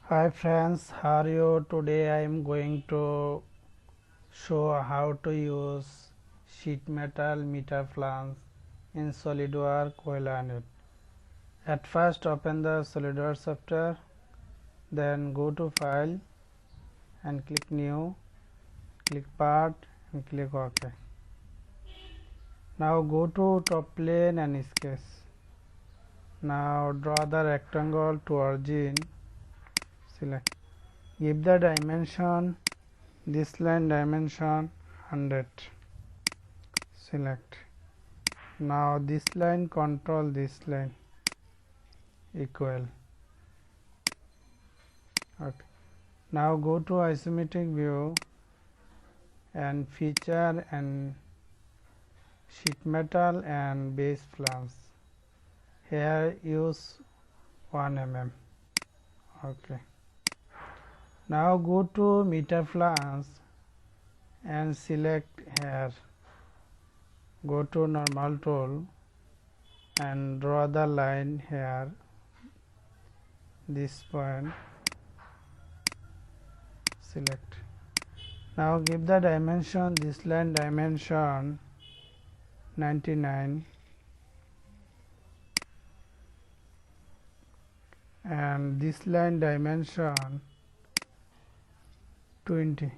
Hi friends, how are you? Today I am going to show how to use sheet metal meter flange in SolidWorks well on it. At first open the SolidWorks software, then go to File and click New, click Part and click OK. Now go to top plane and sketch. Now draw the rectangle to origin, select. Give the dimension, this line dimension 100, select. Now this line control this line equal. Okay. Now go to isometric view and feature and sheet metal and base flange. Here use 1 mm. Okay. Now go to meter flange and select here. Go to normal tool and draw the line here, this point, select. Now give the dimension, this line dimension 99 and this line dimension 20.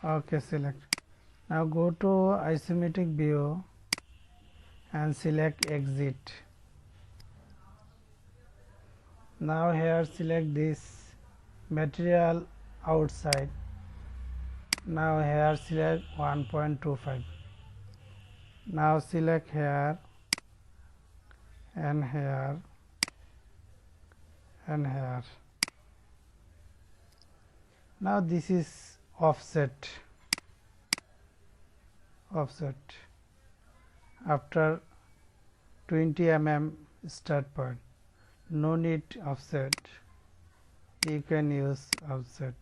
Okay, select. Now go to isometric view and select exit. Now here select this material outside. Now here select 1.25. Now select here and here and here. Now this is offset after 20 mm start point. No need offset, you can use offset.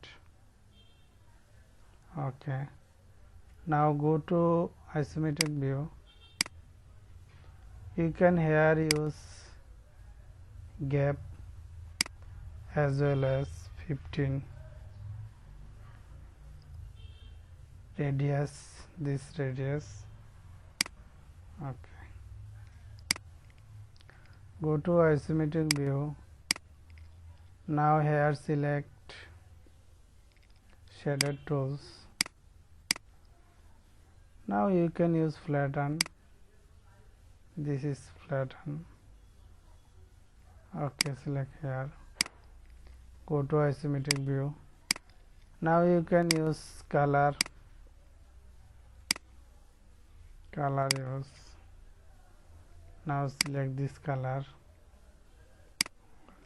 Okay. Now go to isometric view. You can here use gap as well as 15 radius, this radius. Okay. Go to isometric view. Now here select shaded tools. Now you can use flatten. This is flatten. Okay, select here. Go to isometric view. Now you can use color. Use. Now select this color.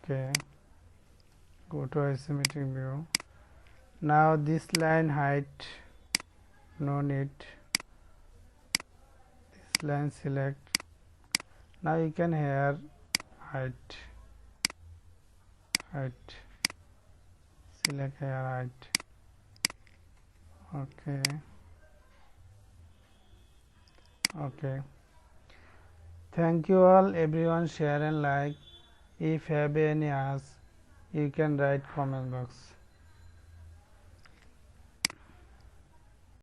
Okay. Go to isometric view. Now this line height, no need. This line select. Now you can here height. Select here height. Okay. Thank you all everyone, share and like. If have any ask, you can write comment box.